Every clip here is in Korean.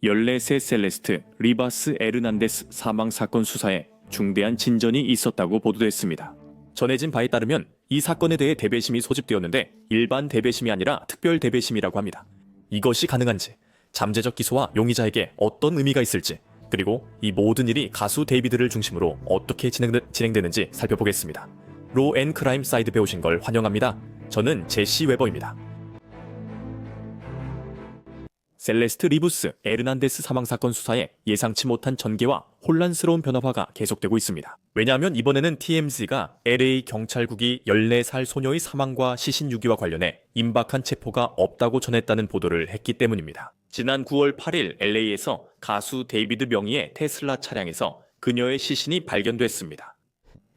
14세 셀레스트 리바스 에르난데스 사망 사건 수사에 중대한 진전이 있었다고 보도됐습니다. 전해진 바에 따르면 이 사건에 대해 대배심이 소집되었는데 일반 대배심이 아니라 특별 대배심이라고 합니다. 이것이 가능한지, 잠재적 기소와 용의자에게 어떤 의미가 있을지, 그리고 이 모든 일이 가수 데이비드를 중심으로 어떻게 진행되는지 살펴보겠습니다. 로 앤 크라임 사이드 배우신 걸 환영합니다. 저는 제시 웨버입니다. 셀레스트 리부스 에르난데스 사망 사건 수사에 예상치 못한 전개와 혼란스러운 변화가 계속되고 있습니다. 왜냐하면 이번에는 TMZ가 LA 경찰국이 14살 소녀의 사망과 시신 유기와 관련해 임박한 체포가 없다고 전했다는 보도를 했기 때문입니다. 지난 9월 8일 LA에서 가수 데이비드 명의의 테슬라 차량에서 그녀의 시신이 발견됐습니다.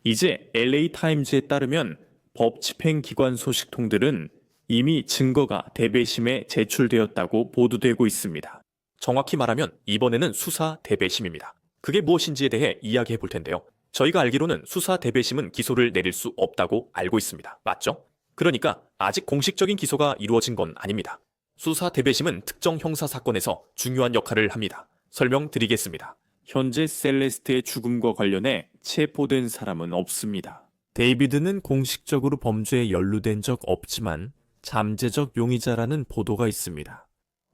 이제 LA 타임즈에 따르면 법 집행기관 소식통들은 이미 증거가 대배심에 제출되었다고 보도되고 있습니다. 정확히 말하면 이번에는 수사 대배심입니다. 그게 무엇인지에 대해 이야기해 볼 텐데요. 저희가 알기로는 수사 대배심은 기소를 내릴 수 없다고 알고 있습니다. 맞죠? 그러니까 아직 공식적인 기소가 이루어진 건 아닙니다. 수사 대배심은 특정 형사 사건에서 중요한 역할을 합니다. 설명드리겠습니다. 현재 셀레스트의 죽음과 관련해 체포된 사람은 없습니다. 데이비드는 공식적으로 범죄에 연루된 적 없지만 잠재적 용의자라는 보도가 있습니다.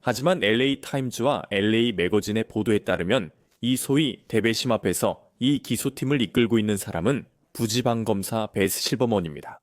하지만 LA 타임즈와 LA 매거진의 보도에 따르면 이 소위 대배심 앞에서 이 기소팀을 이끌고 있는 사람은 부지방검사 베스 실버먼입니다.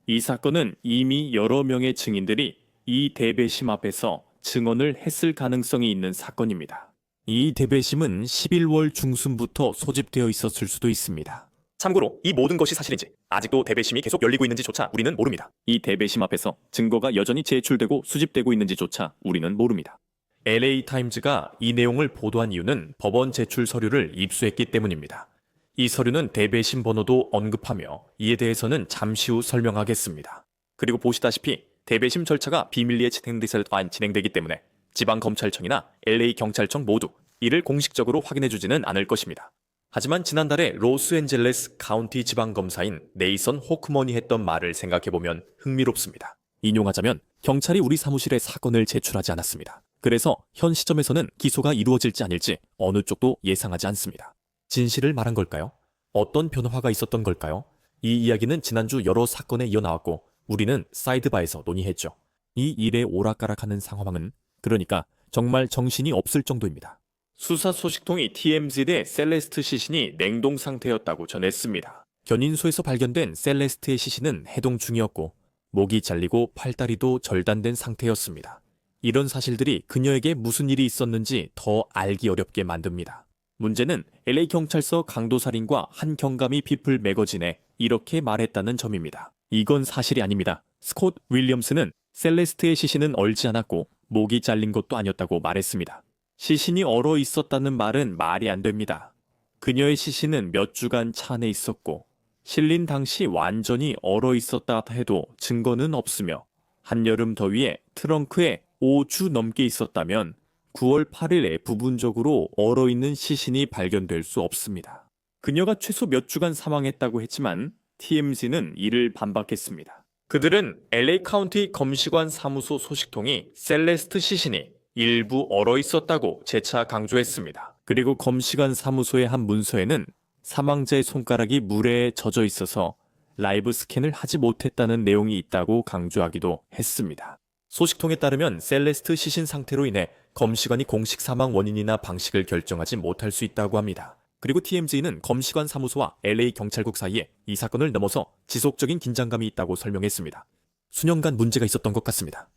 이 사건은 이미 여러 명의 증인들이 이 대배심 앞에서 증언을 했을 가능성이 있는 사건입니다. 이 대배심은 11월 중순부터 소집되어 있었을 수도 있습니다. 참고로 이 모든 것이 사실인지 아직도 대배심이 계속 열리고 있는지조차 우리는 모릅니다. 이 대배심 앞에서 증거가 여전히 제출되고 수집되고 있는지조차 우리는 모릅니다. LA 타임즈가 이 내용을 보도한 이유는 법원 제출 서류를 입수했기 때문입니다. 이 서류는 대배심 번호도 언급하며 이에 대해서는 잠시 후 설명하겠습니다. 그리고 보시다시피 대배심 절차가 비밀리에 진행되기 때문에 지방검찰청이나 LA 경찰청 모두 이를 공식적으로 확인해주지는 않을 것입니다. 하지만 지난달에 로스앤젤레스 카운티 지방검사인 네이선 호크먼이 했던 말을 생각해보면 흥미롭습니다. 인용하자면 경찰이 우리 사무실에 사건을 제출하지 않았습니다. 그래서 현 시점에서는 기소가 이루어질지 아닐지 어느 쪽도 예상하지 않습니다. 진실을 말한 걸까요? 어떤 변화가 있었던 걸까요? 이 이야기는 지난주 여러 사건에 이어나왔고 우리는 사이드바에서 논의했죠. 이 일에 오락가락하는 상황은 그러니까 정말 정신이 없을 정도입니다. 수사 소식통이 TMZ에 셀레스트 시신이 냉동 상태였다고 전했습니다. 견인소에서 발견된 셀레스트의 시신은 해동 중이었고 목이 잘리고 팔다리도 절단된 상태였습니다. 이런 사실들이 그녀에게 무슨 일이 있었는지 더 알기 어렵게 만듭니다. 문제는 LA 경찰서 강도살인과 한경감이 피플 매거진에 이렇게 말했다는 점입니다. 이건 사실이 아닙니다. 스콧 윌리엄스는 셀레스트의 시신은 얼지 않았고 목이 잘린 것도 아니었다고 말했습니다. 시신이 얼어 있었다는 말은 말이 안 됩니다. 그녀의 시신은 몇 주간 차 안에 있었고 실린 당시 완전히 얼어 있었다 해도 증거는 없으며 한여름 더위에 트렁크에 5주 넘게 있었다면 9월 8일에 부분적으로 얼어 있는 시신이 발견될 수 없습니다. 그녀가 최소 몇 주간 사망했다고 했지만 TMZ는 이를 반박했습니다. 그들은 LA 카운티 검시관 사무소 소식통이 셀레스트 시신이 일부 얼어 있었다고 재차 강조했습니다. 그리고 검시관 사무소의 한 문서에는 사망자의 손가락이 물에 젖어 있어서 라이브 스캔을 하지 못했다는 내용이 있다고 강조하기도 했습니다. 소식통에 따르면 셀레스트 시신 상태로 인해 검시관이 공식 사망 원인이나 방식을 결정하지 못할 수 있다고 합니다. 그리고 TMZ는 검시관 사무소와 LA 경찰국 사이에 이 사건을 넘어서 지속적인 긴장감이 있다고 설명했습니다. 수년간 문제가 있었던 것 같습니다.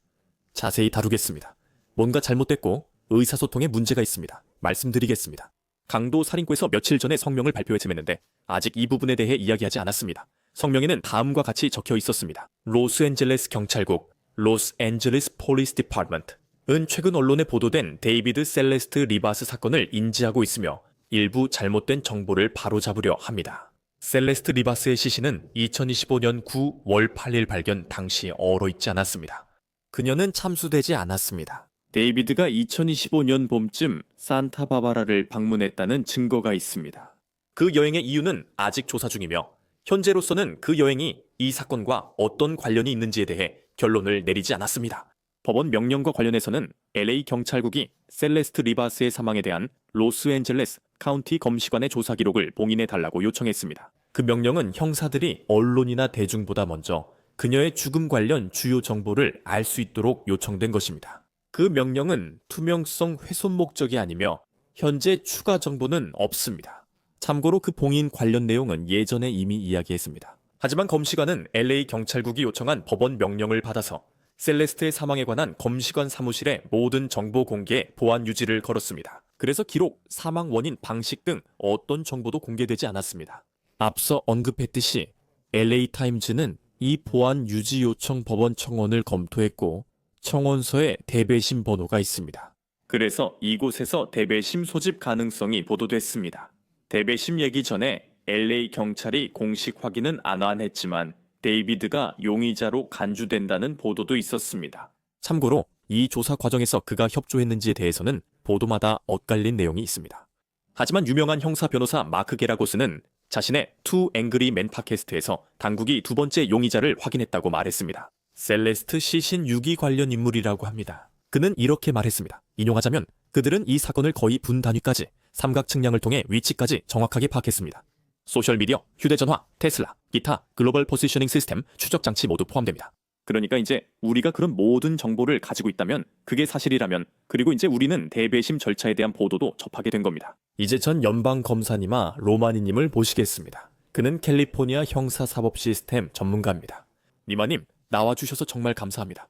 자세히 다루겠습니다. 뭔가 잘못됐고 의사소통에 문제가 있습니다. 말씀드리겠습니다. 강도 살인죄에서 며칠 전에 성명을 발표했음했는데 아직 이 부분에 대해 이야기하지 않았습니다. 성명에는 다음과 같이 적혀 있었습니다. 로스앤젤레스 경찰국 로스앤젤레스 폴리스 디파트먼트는 최근 언론에 보도된 데이비드 셀레스트 리바스 사건을 인지하고 있으며 일부 잘못된 정보를 바로잡으려 합니다. 셀레스트 리바스의 시신은 2025년 9월 8일 발견 당시 얼어 있지 않았습니다. 그녀는 참수되지 않았습니다. 데이비드가 2025년 봄쯤 산타바바라를 방문했다는 증거가 있습니다. 그 여행의 이유는 아직 조사 중이며 현재로서는 그 여행이 이 사건과 어떤 관련이 있는지에 대해 결론을 내리지 않았습니다. 법원 명령과 관련해서는 LA 경찰국이 셀레스트 리바스의 사망에 대한 로스앤젤레스 카운티 검시관의 조사 기록을 봉인해달라고 요청했습니다. 그 명령은 형사들이 언론이나 대중보다 먼저 그녀의 죽음 관련 주요 정보를 알 수 있도록 요청된 것입니다. 그 명령은 투명성 훼손 목적이 아니며 현재 추가 정보는 없습니다. 참고로 그 봉인 관련 내용은 예전에 이미 이야기했습니다. 하지만 검시관은 LA 경찰국이 요청한 법원 명령을 받아서 셀레스트의 사망에 관한 검시관 사무실의 모든 정보 공개에 보안 유지를 걸었습니다. 그래서 기록, 사망 원인, 방식 등 어떤 정보도 공개되지 않았습니다. 앞서 언급했듯이 LA타임즈는 이 보안 유지 요청 법원 청원을 검토했고 청원서에 대배심 번호가 있습니다. 그래서 이곳에서 대배심 소집 가능성이 보도됐습니다. 대배심 얘기 전에 LA 경찰이 공식 확인은 안 했지만 데이비드가 용의자로 간주된다는 보도도 있었습니다. 참고로 이 조사 과정에서 그가 협조했는지에 대해서는 보도마다 엇갈린 내용이 있습니다. 하지만 유명한 형사 변호사 마크 게라고스는 자신의 투 앵그리 맨 팟캐스트에서 당국이 두 번째 용의자를 확인했다고 말했습니다. 셀레스트 시신 유기 관련 인물이라고 합니다. 그는 이렇게 말했습니다. 인용하자면 그들은 이 사건을 거의 분 단위까지 삼각 측량을 통해 위치까지 정확하게 파악했습니다. 소셜미디어, 휴대전화, 테슬라, 기타, 글로벌 포지셔닝 시스템, 추적 장치 모두 포함됩니다. 그러니까 이제 우리가 그런 모든 정보를 가지고 있다면 그게 사실이라면 그리고 이제 우리는 대배심 절차에 대한 보도도 접하게 된 겁니다. 이제 전 연방검사님아 로마니님을 모시겠습니다. 그는 캘리포니아 형사사법 시스템 전문가입니다. 니마님, 나와주셔서 정말 감사합니다.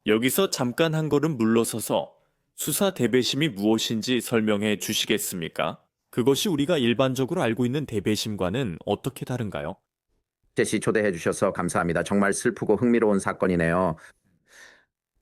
여기서 잠깐 한 걸음 물러서서 수사 대배심이 무엇인지 설명해 주시겠습니까? 그것이 우리가 일반적으로 알고 있는 대배심과는 어떻게 다른가요? 제시 초대해 주셔서 감사합니다. 정말 슬프고 흥미로운 사건이네요.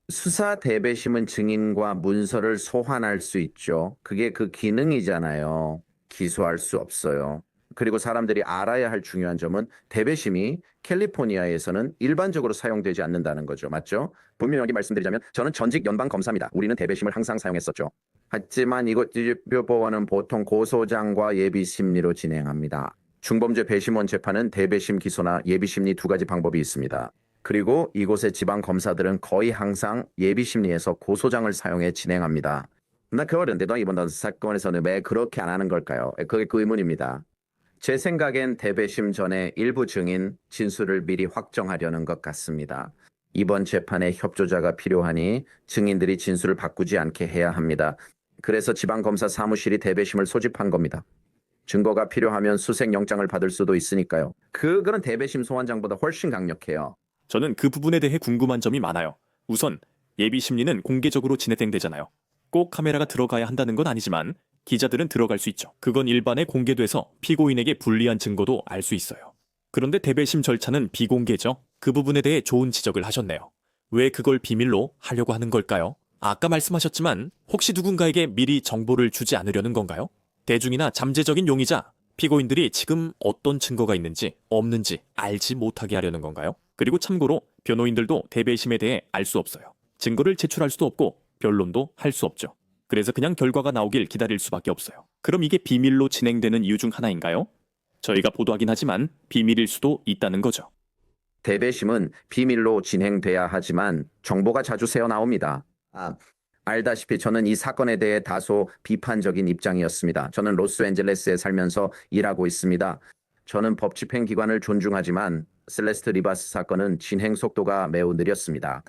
수사 대배심은 증인과 문서를 소환할 수 있죠. 그게 그 기능이잖아요. 기소할 수 없어요. 그리고 사람들이 알아야 할 중요한 점은 대배심이 캘리포니아에서는 일반적으로 사용되지 않는다는 거죠. 맞죠? 분명히 말씀드리자면 저는 전직 연방검사입니다. 우리는 대배심을 항상 사용했었죠. 하지만 이곳 법원은 보통 고소장과 예비심리로 진행합니다. 중범죄 배심원 재판은 대배심 기소나 예비심리 두 가지 방법이 있습니다. 그리고 이곳의 지방검사들은 거의 항상 예비심리에서 고소장을 사용해 진행합니다. 그런데도 이번 사건에서는 왜 그렇게 안 하는 걸까요? 그게 그 의문입니다. 제 생각엔 대배심 전에 일부 증인 진술을 미리 확정하려는 것 같습니다. 이번 재판에 협조자가 필요하니 증인들이 진술을 바꾸지 않게 해야 합니다. 그래서 지방검사 사무실이 대배심을 소집한 겁니다. 증거가 필요하면 수색영장을 받을 수도 있으니까요. 그거는 대배심 소환장보다 훨씬 강력해요. 저는 그 부분에 대해 궁금한 점이 많아요. 우선 예비심리는 공개적으로 진행되잖아요. 꼭 카메라가 들어가야 한다는 건 아니지만 기자들은 들어갈 수 있죠. 그건 일반에 공개돼서 피고인에게 불리한 증거도 알 수 있어요. 그런데 대배심 절차는 비공개죠. 그 부분에 대해 좋은 지적을 하셨네요. 왜 그걸 비밀로 하려고 하는 걸까요? 아까 말씀하셨지만 혹시 누군가에게 미리 정보를 주지 않으려는 건가요? 대중이나 잠재적인 용의자, 피고인들이 지금 어떤 증거가 있는지 없는지 알지 못하게 하려는 건가요? 그리고 참고로 변호인들도 대배심에 대해 알 수 없어요. 증거를 제출할 수도 없고 변론도 할 수 없죠. 그래서 그냥 결과가 나오길 기다릴 수밖에 없어요. 그럼 이게 비밀로 진행되는 이유 중 하나인가요? 저희가 보도하긴 하지만 비밀일 수도 있다는 거죠. 대배심은 비밀로 진행돼야 하지만 정보가 자주 새어나옵니다. 알다시피 저는 이 사건에 대해 다소 비판적인 입장이었습니다. 저는 로스앤젤레스에 살면서 일하고 있습니다. 저는 법 집행기관을 존중하지만 셀레스트 리바스 사건은 진행 속도가 매우 느렸습니다.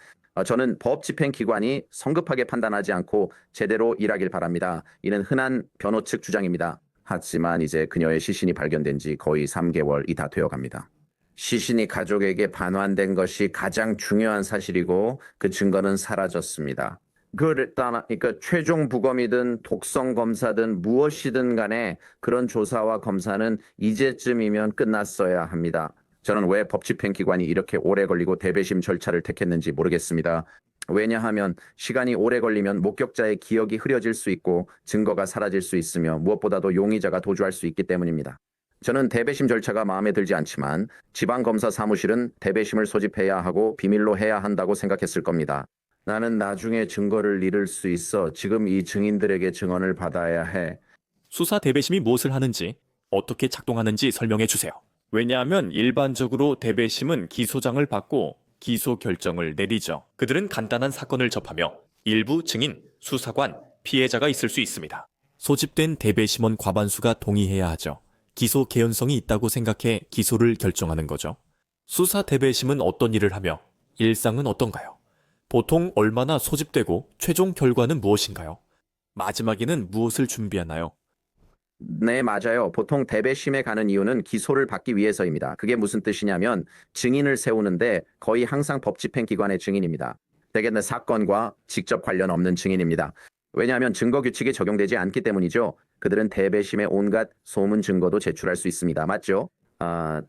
저는 법 집행기관이 성급하게 판단하지 않고 제대로 일하길 바랍니다. 이는 흔한 변호 측 주장입니다. 하지만 이제 그녀의 시신이 발견된 지 거의 3개월이 다 되어갑니다. 시신이 가족에게 반환된 것이 가장 중요한 사실이고 그 증거는 사라졌습니다. 그러니까 최종 부검이든 독성 검사든 무엇이든 간에 그런 조사와 검사는 이제쯤이면 끝났어야 합니다. 저는 왜 법집행기관이 이렇게 오래 걸리고 대배심 절차를 택했는지 모르겠습니다. 왜냐하면 시간이 오래 걸리면 목격자의 기억이 흐려질 수 있고 증거가 사라질 수 있으며 무엇보다도 용의자가 도주할 수 있기 때문입니다. 저는 대배심 절차가 마음에 들지 않지만 지방검사 사무실은 대배심을 소집해야 하고 비밀로 해야 한다고 생각했을 겁니다. 나는 나중에 증거를 잃을 수 있어 지금 이 증인들에게 증언을 받아야 해. 수사 대배심이 무엇을 하는지, 어떻게 작동하는지 설명해 주세요. 왜냐하면 일반적으로 대배심은 기소장을 받고 기소 결정을 내리죠. 그들은 간단한 사건을 접하며 일부 증인, 수사관, 피해자가 있을 수 있습니다. 소집된 대배심원 과반수가 동의해야 하죠. 기소 개연성이 있다고 생각해 기소를 결정하는 거죠. 수사 대배심은 어떤 일을 하며 일상은 어떤가요? 보통 얼마나 소집되고 최종 결과는 무엇인가요? 마지막에는 무엇을 준비하나요? 네, 맞아요. 보통 대배심에 가는 이유는 기소를 받기 위해서입니다. 그게 무슨 뜻이냐면 증인을 세우는데 거의 항상 법집행기관의 증인입니다. 대개는 사건과 직접 관련 없는 증인입니다. 왜냐하면 증거 규칙이 적용되지 않기 때문이죠. 그들은 대배심에 온갖 소문 증거도 제출할 수 있습니다. 맞죠?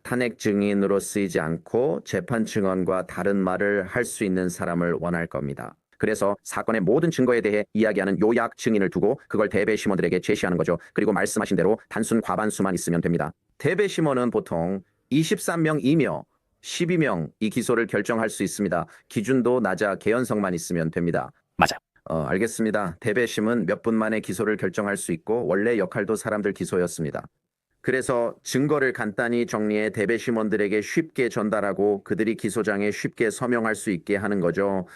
탄핵 증인으로 쓰이지 않고 재판 증언과 다른 말을 할 수 있는 사람을 원할 겁니다. 그래서 사건의 모든 증거에 대해 이야기하는 요약 증인을 두고 그걸 대배심원들에게 제시하는 거죠. 그리고 말씀하신 대로 단순 과반수만 있으면 됩니다. 대배심원은 보통 23명이며 12명이 기소를 결정할 수 있습니다. 기준도 낮아 개연성만 있으면 됩니다. 맞아. 알겠습니다. 대배심은 몇 분 만에 기소를 결정할 수 있고 원래 역할도 사람들 기소였습니다. 그래서 증거를 간단히 정리해 대배심원들에게 쉽게 전달하고 그들이 기소장에 쉽게 서명할 수 있게 하는 거죠.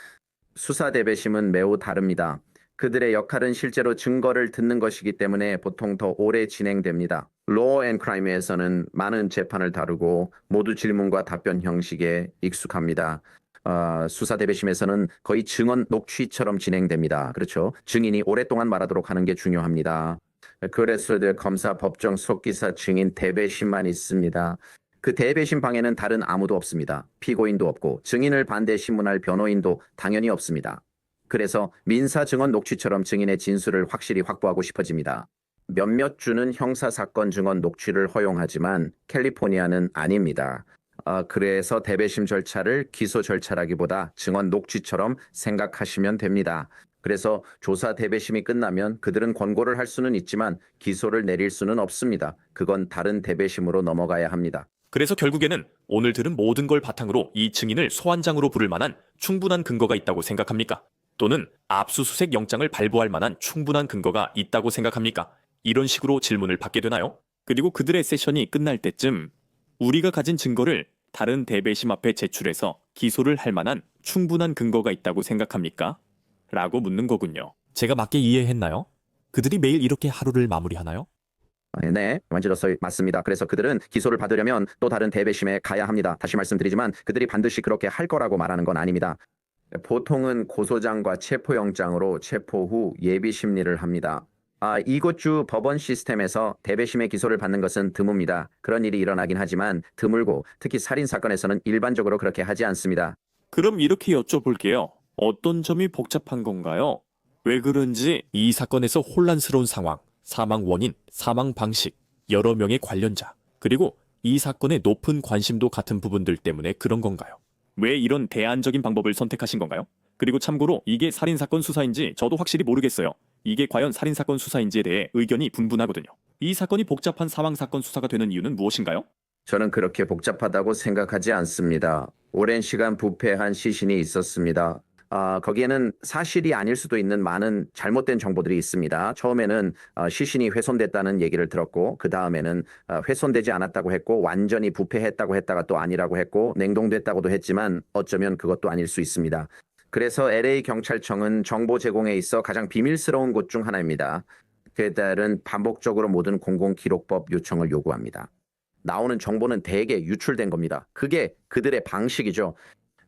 수사 대배심은 매우 다릅니다. 그들의 역할은 실제로 증거를 듣는 것이기 때문에 보통 더 오래 진행됩니다. Law and Crime에서는 많은 재판을 다루고 모두 질문과 답변 형식에 익숙합니다. 수사 대배심에서는 거의 증언 녹취처럼 진행됩니다. 그렇죠. 증인이 오랫동안 말하도록 하는 게 중요합니다. 그래서 검사, 법정, 속기사, 증인, 대배심만 있습니다. 그 대배심 방에는 다른 아무도 없습니다. 피고인도 없고 증인을 반대 신문할 변호인도 당연히 없습니다. 그래서 민사 증언 녹취처럼 증인의 진술을 확실히 확보하고 싶어집니다. 몇몇 주는 형사사건 증언 녹취를 허용하지만 캘리포니아는 아닙니다. 그래서 대배심 절차를 기소 절차라기보다 증언 녹취처럼 생각하시면 됩니다. 그래서 조사 대배심이 끝나면 그들은 권고를 할 수는 있지만 기소를 내릴 수는 없습니다. 그건 다른 대배심으로 넘어가야 합니다. 그래서 결국에는 오늘 들은 모든 걸 바탕으로 이 증인을 소환장으로 부를 만한 충분한 근거가 있다고 생각합니까? 또는 압수수색 영장을 발부할 만한 충분한 근거가 있다고 생각합니까? 이런 식으로 질문을 받게 되나요? 그리고 그들의 세션이 끝날 때쯤 우리가 가진 증거를 다른 대배심 앞에 제출해서 기소를 할 만한 충분한 근거가 있다고 생각합니까? 라고 묻는 거군요. 제가 맞게 이해했나요? 그들이 매일 이렇게 하루를 마무리하나요? 네, 완전히 맞습니다. 그래서 그들은 기소를 받으려면 또 다른 대배심에 가야 합니다. 다시 말씀드리지만 그들이 반드시 그렇게 할 거라고 말하는 건 아닙니다. 보통은 고소장과 체포영장으로 체포 후 예비 심리를 합니다. 이곳 주 법원 시스템에서 대배심의 기소를 받는 것은 드뭅니다. 그런 일이 일어나긴 하지만 드물고 특히 살인 사건에서는 일반적으로 그렇게 하지 않습니다. 그럼 이렇게 여쭤볼게요. 어떤 점이 복잡한 건가요? 왜 그런지 이 사건에서 혼란스러운 상황, 사망 원인, 사망 방식, 여러 명의 관련자, 그리고 이 사건의 높은 관심도 같은 부분들 때문에 그런 건가요? 왜 이런 대안적인 방법을 선택하신 건가요? 그리고 참고로 이게 살인사건 수사인지 저도 확실히 모르겠어요. 이게 과연 살인사건 수사인지에 대해 의견이 분분하거든요. 이 사건이 복잡한 사망사건 수사가 되는 이유는 무엇인가요? 저는 그렇게 복잡하다고 생각하지 않습니다. 오랜 시간 부패한 시신이 있었습니다. 거기에는 사실이 아닐 수도 있는 많은 잘못된 정보들이 있습니다. 처음에는 시신이 훼손됐다는 얘기를 들었고 그 다음에는 훼손되지 않았다고 했고 완전히 부패했다고 했다가 또 아니라고 했고 냉동됐다고도 했지만 어쩌면 그것도 아닐 수 있습니다. 그래서 LA 경찰청은 정보 제공에 있어 가장 비밀스러운 곳 중 하나입니다. 그에 따른 반복적으로 모든 공공기록법 요청을 요구합니다. 나오는 정보는 대개 유출된 겁니다. 그게 그들의 방식이죠.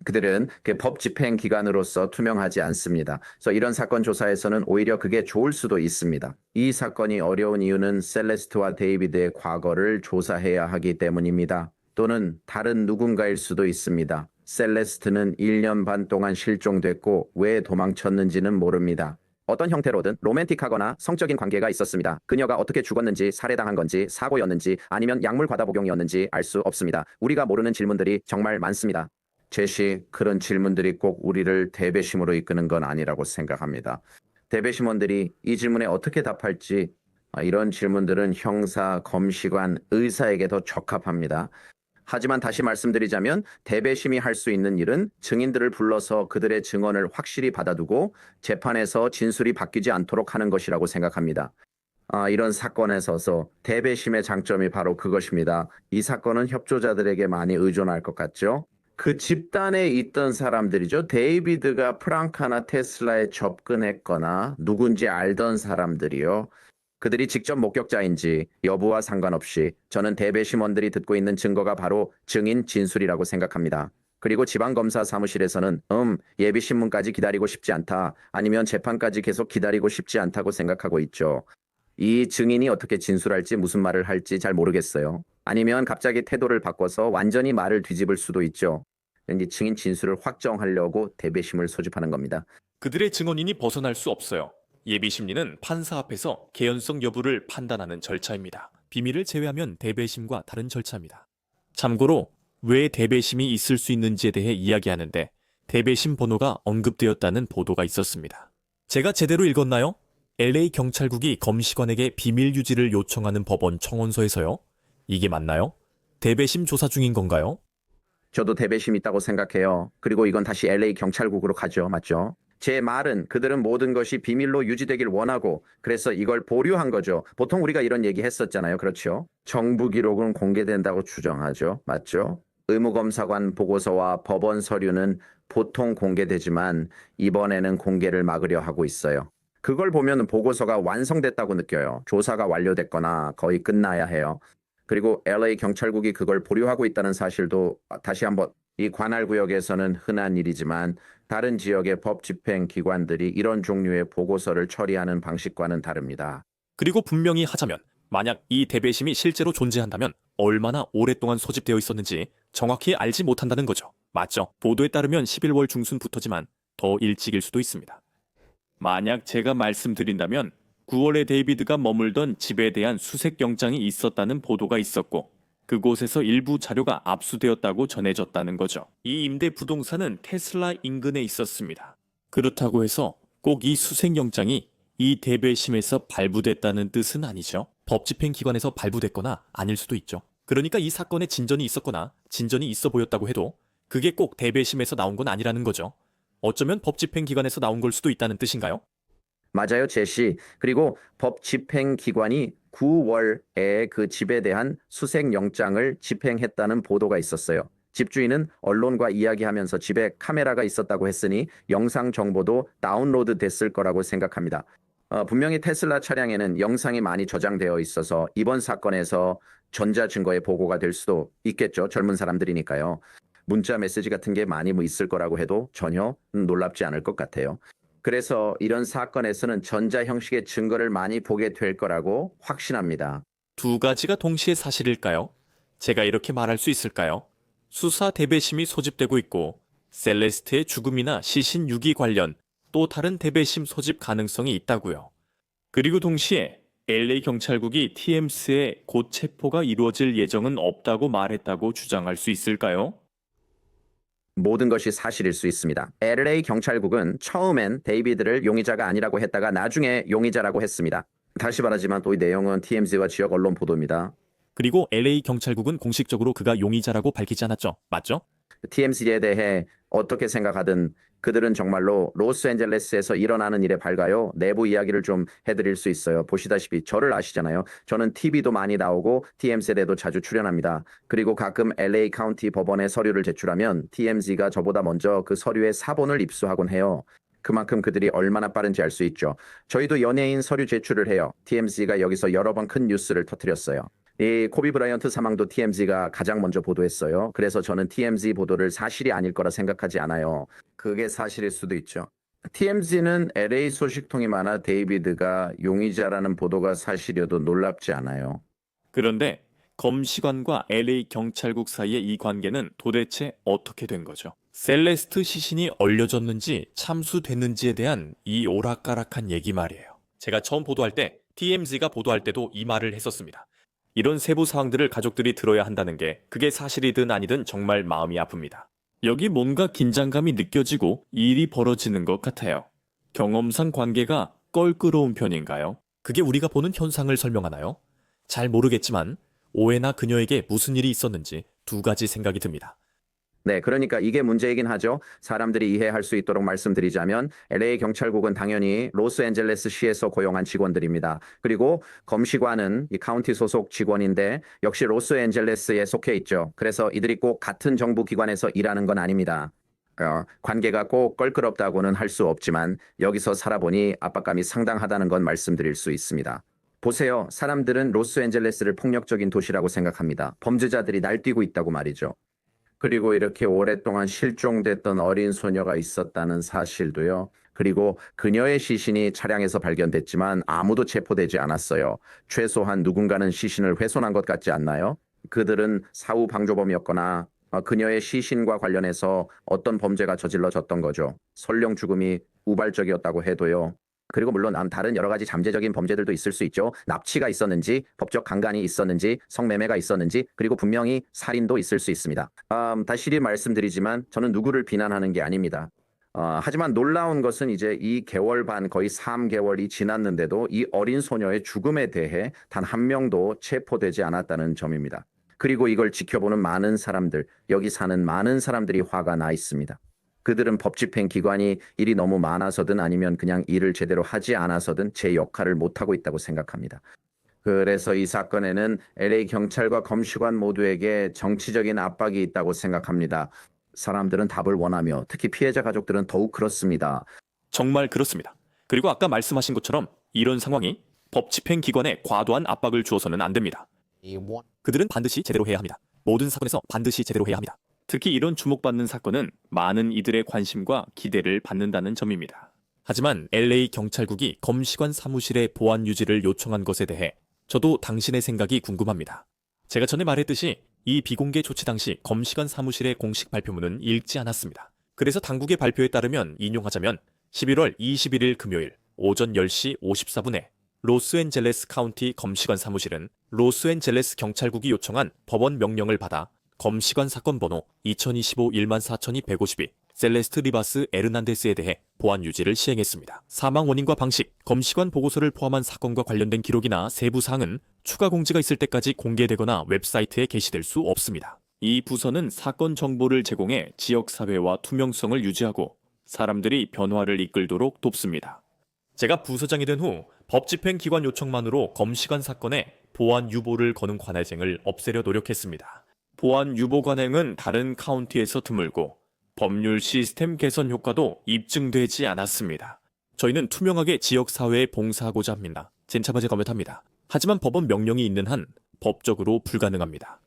그들은 그 법 집행 기관으로서 투명하지 않습니다. 그래서 이런 사건 조사에서는 오히려 그게 좋을 수도 있습니다. 이 사건이 어려운 이유는 셀레스트와 데이비드의 과거를 조사해야 하기 때문입니다. 또는 다른 누군가일 수도 있습니다. 셀레스트는 1년 반 동안 실종됐고 왜 도망쳤는지는 모릅니다. 어떤 형태로든 로맨틱하거나 성적인 관계가 있었습니다. 그녀가 어떻게 죽었는지, 살해당한 건지, 사고였는지, 아니면 약물 과다 복용이었는지 알 수 없습니다. 우리가 모르는 질문들이 정말 많습니다. 제시, 그런 질문들이 꼭 우리를 대배심으로 이끄는 건 아니라고 생각합니다. 대배심원들이 이 질문에 어떻게 답할지, 이런 질문들은 형사, 검시관, 의사에게 더 적합합니다. 하지만 다시 말씀드리자면 대배심이 할 수 있는 일은 증인들을 불러서 그들의 증언을 확실히 받아두고 재판에서 진술이 바뀌지 않도록 하는 것이라고 생각합니다. 이런 사건에 있어서 대배심의 장점이 바로 그것입니다. 이 사건은 협조자들에게 많이 의존할 것 같죠? 그 집단에 있던 사람들이죠. 데이비드가 프랑카나 테슬라에 접근했거나 누군지 알던 사람들이요. 그들이 직접 목격자인지 여부와 상관없이 저는 대배심원들이 듣고 있는 증거가 바로 증인 진술이라고 생각합니다. 그리고 지방검사 사무실에서는 예비신문까지 기다리고 싶지 않다. 아니면 재판까지 계속 기다리고 싶지 않다고 생각하고 있죠. 이 증인이 어떻게 진술할지 무슨 말을 할지 잘 모르겠어요. 아니면 갑자기 태도를 바꿔서 완전히 말을 뒤집을 수도 있죠. 왠지 증인 진술을 확정하려고 대배심을 소집하는 겁니다. 그들의 증언인이 벗어날 수 없어요. 예비 심리는 판사 앞에서 개연성 여부를 판단하는 절차입니다. 비밀을 제외하면 대배심과 다른 절차입니다. 참고로 왜 대배심이 있을 수 있는지에 대해 이야기하는데 대배심 번호가 언급되었다는 보도가 있었습니다. 제가 제대로 읽었나요? LA 경찰국이 검시관에게 비밀 유지를 요청하는 법원 청원서에서요? 이게 맞나요? 대배심 조사 중인 건가요? 저도 대배심 있다고 생각해요. 그리고 이건 다시 LA 경찰국으로 가죠. 맞죠? 제 말은 그들은 모든 것이 비밀로 유지되길 원하고 그래서 이걸 보류한 거죠. 보통 우리가 이런 얘기 했었잖아요. 그렇죠? 정부 기록은 공개된다고 주장하죠. 맞죠? 의무검사관 보고서와 법원 서류는 보통 공개되지만 이번에는 공개를 막으려 하고 있어요. 그걸 보면 보고서가 완성됐다고 느껴요. 조사가 완료됐거나 거의 끝나야 해요. 그리고 LA 경찰국이 그걸 보류하고 있다는 사실도 다시 한번 이 관할 구역에서는 흔한 일이지만 다른 지역의 법 집행 기관들이 이런 종류의 보고서를 처리하는 방식과는 다릅니다. 그리고 분명히 하자면 만약 이 대배심이 실제로 존재한다면 얼마나 오랫동안 소집되어 있었는지 정확히 알지 못한다는 거죠. 맞죠? 보도에 따르면 11월 중순부터지만 더 일찍일 수도 있습니다. 만약 제가 말씀드린다면 9월에 데이비드가 머물던 집에 대한 수색 영장이 있었다는 보도가 있었고 그곳에서 일부 자료가 압수되었다고 전해졌다는 거죠. 이 임대 부동산은 테슬라 인근에 있었습니다. 그렇다고 해서 꼭 이 수색 영장이 이 대배심에서 발부됐다는 뜻은 아니죠. 법집행기관에서 발부됐거나 아닐 수도 있죠. 그러니까 이 사건에 진전이 있었거나 진전이 있어 보였다고 해도 그게 꼭 대배심에서 나온 건 아니라는 거죠. 어쩌면 법집행기관에서 나온 걸 수도 있다는 뜻인가요? 맞아요, 제시. 그리고 법 집행 기관이 9월에 그 집에 대한 수색 영장을 집행했다는 보도가 있었어요. 집주인은 언론과 이야기하면서 집에 카메라가 있었다고 했으니 영상 정보도 다운로드 됐을 거라고 생각합니다. 분명히 테슬라 차량에는 영상이 많이 저장되어 있어서 이번 사건에서 전자증거의 보고가 될 수도 있겠죠. 젊은 사람들이니까요. 문자 메시지 같은 게 많이 있을 거라고 해도 전혀 놀랍지 않을 것 같아요. 그래서 이런 사건에서는 전자 형식의 증거를 많이 보게 될 거라고 확신합니다. 두 가지가 동시에 사실일까요? 제가 이렇게 말할 수 있을까요? 수사 대배심이 소집되고 있고 셀레스트의 죽음이나 시신 유기 관련 또 다른 대배심 소집 가능성이 있다고요. 그리고 동시에 LA 경찰국이 TMS에 곧 체포가 이루어질 예정은 없다고 말했다고 주장할 수 있을까요? 모든 것이 사실일 수 있습니다. LA 경찰국은 처음엔 데이비드를 용의자가 아니라고 했다가 나중에 용의자라고 했습니다. 다시 말하지만 또 이 내용은 TMZ와 지역 언론 보도입니다. 그리고 LA 경찰국은 공식적으로 그가 용의자라고 밝히지 않았죠. 맞죠? TMZ에 대해 어떻게 생각하든 그들은 정말로 로스앤젤레스에서 일어나는 일에 밝아요. 내부 이야기를 좀 해드릴 수 있어요. 보시다시피 저를 아시잖아요. 저는 TV도 많이 나오고 TMZ에도 자주 출연합니다. 그리고 가끔 LA 카운티 법원에 서류를 제출하면 TMZ가 저보다 먼저 그 서류의 사본을 입수하곤 해요. 그만큼 그들이 얼마나 빠른지 알 수 있죠. 저희도 연예인 서류 제출을 해요. TMZ가 여기서 여러 번 큰 뉴스를 터뜨렸어요. 이 코비 브라이언트 사망도 TMZ가 가장 먼저 보도했어요. 그래서 저는 TMZ 보도를 사실이 아닐 거라 생각하지 않아요. 그게 사실일 수도 있죠. TMZ는 LA 소식통이 많아 데이비드가 용의자라는 보도가 사실이어도 놀랍지 않아요. 그런데 검시관과 LA 경찰국 사이의 이 관계는 도대체 어떻게 된 거죠? 셀레스트 시신이 얼려졌는지 참수됐는지에 대한 이 오락가락한 얘기 말이에요. 제가 처음 보도할 때 TMZ가 보도할 때도 이 말을 했었습니다. 이런 세부 사항들을 가족들이 들어야 한다는 게 그게 사실이든 아니든 정말 마음이 아픕니다. 여기 뭔가 긴장감이 느껴지고 일이 벌어지는 것 같아요. 경험상 관계가 껄끄러운 편인가요? 그게 우리가 보는 현상을 설명하나요? 잘 모르겠지만 오해나 그녀에게 무슨 일이 있었는지 두 가지 생각이 듭니다. 네, 그러니까 이게 문제이긴 하죠. 사람들이 이해할 수 있도록 말씀드리자면 LA 경찰국은 당연히 로스앤젤레스 시에서 고용한 직원들입니다. 그리고 검시관은 이 카운티 소속 직원인데 역시 로스앤젤레스에 속해 있죠. 그래서 이들이 꼭 같은 정부 기관에서 일하는 건 아닙니다. 관계가 꼭 껄끄럽다고는 할 수 없지만 여기서 살아보니 압박감이 상당하다는 건 말씀드릴 수 있습니다. 보세요. 사람들은 로스앤젤레스를 폭력적인 도시라고 생각합니다. 범죄자들이 날뛰고 있다고 말이죠. 그리고 이렇게 오랫동안 실종됐던 어린 소녀가 있었다는 사실도요. 그리고 그녀의 시신이 차량에서 발견됐지만 아무도 체포되지 않았어요. 최소한 누군가는 시신을 훼손한 것 같지 않나요? 그들은 사후 방조범이었거나 그녀의 시신과 관련해서 어떤 범죄가 저질러졌던 거죠. 설령 죽음이 우발적이었다고 해도요. 그리고 물론 다른 여러 가지 잠재적인 범죄들도 있을 수 있죠. 납치가 있었는지, 법적 강간이 있었는지, 성매매가 있었는지, 그리고 분명히 살인도 있을 수 있습니다. 다시 말씀드리지만 저는 누구를 비난하는 게 아닙니다. 하지만 놀라운 것은 이제 2개월 반, 거의 3개월이 지났는데도 이 어린 소녀의 죽음에 대해 단 한 명도 체포되지 않았다는 점입니다. 그리고 이걸 지켜보는 많은 사람들, 여기 사는 많은 사람들이 화가 나 있습니다. 그들은 법 집행 기관이 일이 너무 많아서든 아니면 그냥 일을 제대로 하지 않아서든 제 역할을 못하고 있다고 생각합니다. 그래서 이 사건에는 LA 경찰과 검시관 모두에게 정치적인 압박이 있다고 생각합니다. 사람들은 답을 원하며 특히 피해자 가족들은 더욱 그렇습니다. 정말 그렇습니다. 그리고 아까 말씀하신 것처럼 이런 상황이 법 집행 기관에 과도한 압박을 주어서는 안 됩니다. 그들은 반드시 제대로 해야 합니다. 모든 사건에서 반드시 제대로 해야 합니다. 특히 이런 주목받는 사건은 많은 이들의 관심과 기대를 받는다는 점입니다. 하지만 LA 경찰국이 검시관 사무실의 보안 유지를 요청한 것에 대해 저도 당신의 생각이 궁금합니다. 제가 전에 말했듯이 이 비공개 조치 당시 검시관 사무실의 공식 발표문은 읽지 않았습니다. 그래서 당국의 발표에 따르면 인용하자면 11월 21일 금요일 오전 10시 54분에 로스앤젤레스 카운티 검시관 사무실은 로스앤젤레스 경찰국이 요청한 법원 명령을 받아 검시관 사건 번호 2025-14252 셀레스트 리바스 에르난데스에 대해 보안 유지를 시행했습니다. 사망 원인과 방식, 검시관 보고서를 포함한 사건과 관련된 기록이나 세부 사항은 추가 공지가 있을 때까지 공개되거나 웹사이트에 게시될 수 없습니다. 이 부서는 사건 정보를 제공해 지역사회와 투명성을 유지하고 사람들이 변화를 이끌도록 돕습니다. 제가 부서장이 된 후 법집행기관 요청만으로 검시관 사건에 보안 유보를 거는 관할쟁을 없애려 노력했습니다. 보안 유보 관행은 다른 카운티에서 드물고 법률 시스템 개선 효과도 입증되지 않았습니다. 저희는 투명하게 지역사회에 봉사하고자 합니다. 젠차바제 검역합니다. 하지만 법원 명령이 있는 한 법적으로 불가능합니다.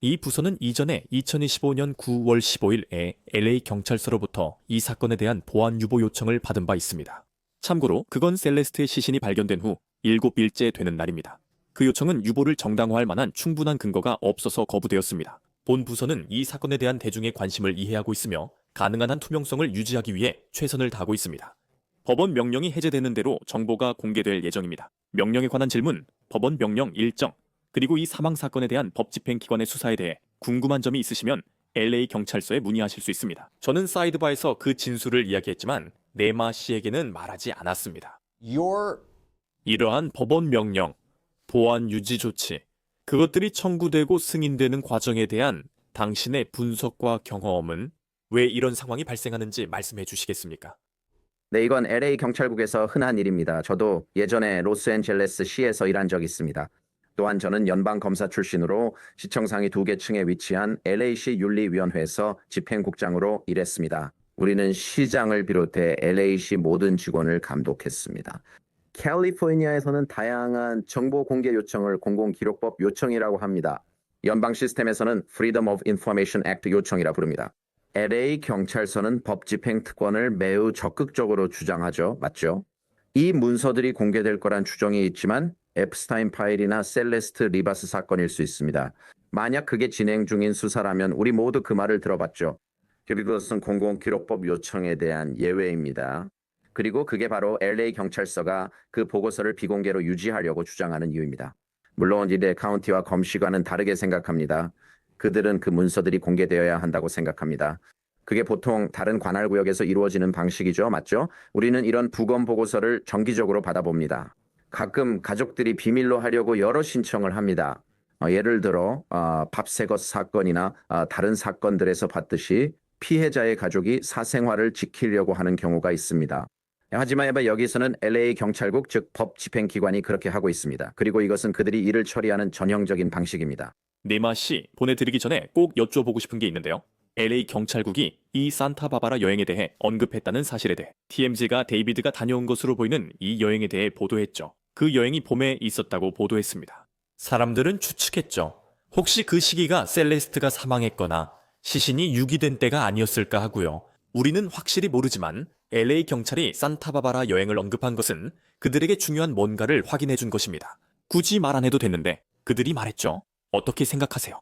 이 부서는 이전에 2025년 9월 15일에 LA 경찰서로부터 이 사건에 대한 보안 유보 요청을 받은 바 있습니다. 참고로 그건 셀레스트의 시신이 발견된 후 7일째 되는 날입니다. 그 요청은 유보를 정당화할 만한 충분한 근거가 없어서 거부되었습니다. 본 부서는 이 사건에 대한 대중의 관심을 이해하고 있으며 가능한 한 투명성을 유지하기 위해 최선을 다하고 있습니다. 법원 명령이 해제되는 대로 정보가 공개될 예정입니다. 명령에 관한 질문, 법원 명령 일정, 그리고 이 사망 사건에 대한 법집행기관의 수사에 대해 궁금한 점이 있으시면 LA 경찰서에 문의하실 수 있습니다. 저는 사이드바에서 그 진술을 이야기했지만 네마 씨에게는 말하지 않았습니다. 이러한 법원 명령, 보안 유지 조치, 그것들이 청구되고 승인되는 과정에 대한 당신의 분석과 경험은 왜 이런 상황이 발생하는지 말씀해 주시겠습니까? 네, 이건 LA 경찰국에서 흔한 일입니다. 저도 예전에 로스앤젤레스 시에서 일한 적이 있습니다. 또한 저는 연방검사 출신으로 시청 상위 2개 층에 위치한 LA시 윤리위원회에서 집행국장으로 일했습니다. 우리는 시장을 비롯해 LA시 모든 직원을 감독했습니다. 캘리포니아에서는 다양한 정보 공개 요청을 공공기록법 요청이라고 합니다. 연방 시스템에서는 Freedom of Information Act 요청이라 부릅니다. LA 경찰서는 법 집행 특권을 매우 적극적으로 주장하죠. 맞죠? 이 문서들이 공개될 거란 추정이 있지만 앱스타인 파일이나 셀레스트 리바스 사건일 수 있습니다. 만약 그게 진행 중인 수사라면 우리 모두 그 말을 들어봤죠. 그리고 그것은 공공기록법 요청에 대한 예외입니다. 그리고 그게 바로 LA 경찰서가 그 보고서를 비공개로 유지하려고 주장하는 이유입니다. 물론 이제 카운티와 검시관은 다르게 생각합니다. 그들은 그 문서들이 공개되어야 한다고 생각합니다. 그게 보통 다른 관할구역에서 이루어지는 방식이죠. 맞죠? 우리는 이런 부검 보고서를 정기적으로 받아봅니다. 가끔 가족들이 비밀로 하려고 여러 신청을 합니다. 예를 들어 밥새것 사건이나 다른 사건들에서 봤듯이 피해자의 가족이 사생활을 지키려고 하는 경우가 있습니다. 하지만 여기서는 LA 경찰국 즉 법 집행기관이 그렇게 하고 있습니다. 그리고 이것은 그들이 일을 처리하는 전형적인 방식입니다. 니마 씨, 보내드리기 전에 꼭 여쭤보고 싶은 게 있는데요. LA 경찰국이 이 산타바바라 여행에 대해 언급했다는 사실에 대해 TMZ가 데이비드가 다녀온 것으로 보이는 이 여행에 대해 보도했죠. 그 여행이 봄에 있었다고 보도했습니다. 사람들은 추측했죠. 혹시 그 시기가 셀레스트가 사망했거나 시신이 유기된 때가 아니었을까 하고요. 우리는 확실히 모르지만 LA 경찰이 산타바바라 여행을 언급한 것은 그들에게 중요한 뭔가를 확인해 준 것입니다. 굳이 말 안 해도 됐는데 그들이 말했죠. 어떻게 생각하세요?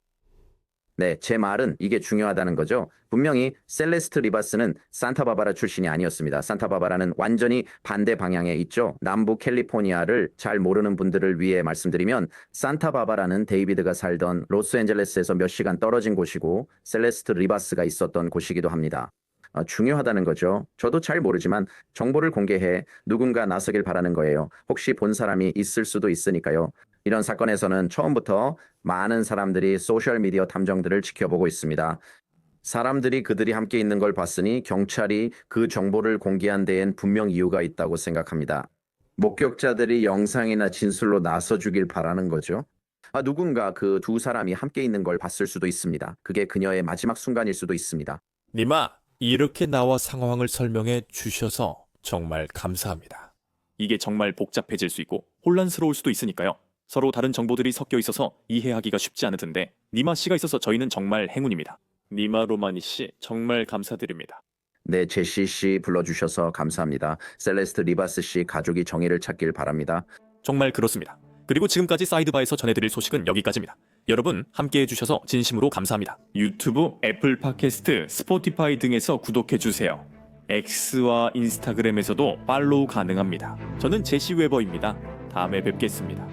네, 제 말은 이게 중요하다는 거죠. 분명히 셀레스트 리바스는 산타바바라 출신이 아니었습니다. 산타바바라는 완전히 반대 방향에 있죠. 남부 캘리포니아를 잘 모르는 분들을 위해 말씀드리면 산타바바라는 데이비드가 살던 로스앤젤레스에서 몇 시간 떨어진 곳이고 셀레스트 리바스가 있었던 곳이기도 합니다. 중요하다는 거죠. 저도 잘 모르지만 정보를 공개해 누군가 나서길 바라는 거예요. 혹시 본 사람이 있을 수도 있으니까요. 이런 사건에서는 처음부터 많은 사람들이 소셜미디어 탐정들을 지켜보고 있습니다. 사람들이 그들이 함께 있는 걸 봤으니 경찰이 그 정보를 공개한 데엔 분명 이유가 있다고 생각합니다. 목격자들이 영상이나 진술로 나서주길 바라는 거죠. 누군가 그 두 사람이 함께 있는 걸 봤을 수도 있습니다. 그게 그녀의 마지막 순간일 수도 있습니다. 니마, 이렇게 나와 상황을 설명해 주셔서 정말 감사합니다. 이게 정말 복잡해질 수 있고 혼란스러울 수도 있으니까요. 서로 다른 정보들이 섞여 있어서 이해하기가 쉽지 않을 텐데 니마 씨가 있어서 저희는 정말 행운입니다. 니마 로마니 씨 정말 감사드립니다. 네, 제시 씨 불러주셔서 감사합니다. 셀레스트 리바스 씨 가족이 정의를 찾길 바랍니다. 정말 그렇습니다. 그리고 지금까지 사이드바에서 전해드릴 소식은 여기까지입니다. 여러분 함께해 주셔서 진심으로 감사합니다. 유튜브, 애플 팟캐스트, 스포티파이 등에서 구독해 주세요. X와 인스타그램에서도 팔로우 가능합니다. 저는 제시 웨버입니다. 다음에 뵙겠습니다.